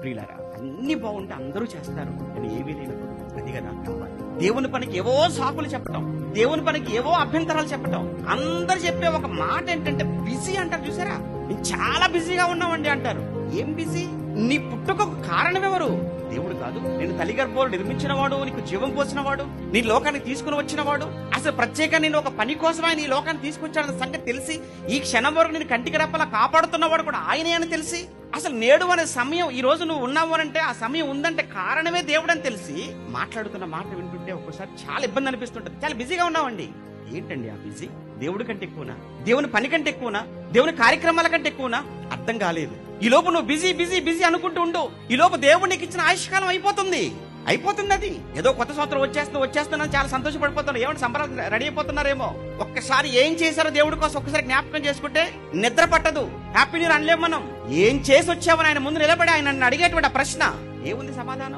ప్రియులారా, అన్ని బాగుంటే అందరూ చేస్తారు, కానీ ఏమీ లేనప్పుడు అదిగా నాకు కావాలి. దేవుని పనికి ఏవో సాకులు చెప్పటం, దేవుని పనికి ఏవో అభ్యంతరాలు చెప్పటం. అందరు చెప్పే ఒక మాట ఏంటంటే బిజీ అంటారు చూసారా, నేను చాలా బిజీగా ఉన్నామండి అంటారు. ఏం బిజీ? నీ పుట్టుకకు కారణం ఎవరు? దేవుడు కాదు. నేను తల్లి గర్భంలో నిర్మించిన వాడు, నీకు జీవం పోసిన వాడు, నీ లోకానికి తీసుకుని వచ్చిన వాడు, అసలు ప్రత్యేకంగా నేను ఒక పని కోసమే నీ లోకాన్ని తీసుకొచ్చాడన్న సంగతి తెలిసి ఈ క్షణం వరకు నేను కంటికి రెప్పలా కాపాడుతున్నవాడు కూడా ఆయనే అని తెలిసి, అసలు నేడు అనే సమయం ఈ రోజు నువ్వు ఉన్నావు అంటే ఆ సమయం ఉందంటే కారణమే దేవుడు అని తెలిసి మాట్లాడుతున్న మాట వింటుంటే ఒక్కోసారి చాలా ఇబ్బంది అనిపిస్తుంటది. చాలా బిజీగా ఉన్నామండి. ఏంటండి ఆ బిజీ? దేవుడి కంటే ఎక్కువనా? దేవుని పని కంటే ఎక్కువనా? దేవుని కార్యక్రమాల కంటే ఎక్కువనా? అర్థం కాలేదు. ఈ లోపు నువ్వు బిజీ బిజీ బిజీ అనుకుంటూ ఉండు, ఈ లోపు దేవుడు నీకు ఇచ్చిన ఆయుష్కాలం అయిపోతుంది. అది ఏదో కొత్త సంవత్సరం వచ్చేస్తున్నా చాలా సంతోషపడిపోతున్నారు. ఏమంటే సంబరాలు రెడీ అయిపోతున్నారేమో. ఒక్కసారి ఏం చేశారో దేవుడి కోసం ఒక్కసారి జ్ఞాపకం చేసుకుంటే నిద్ర పట్టదు. హ్యాపీ న్యూ ఇయర్ అనలేము మనం. ఏం చేసి వచ్చావని ఆయన ముందు నిలబడి ఆయన నన్ను అడిగేటువంటి ప్రశ్న ఏముంది సమాధానం?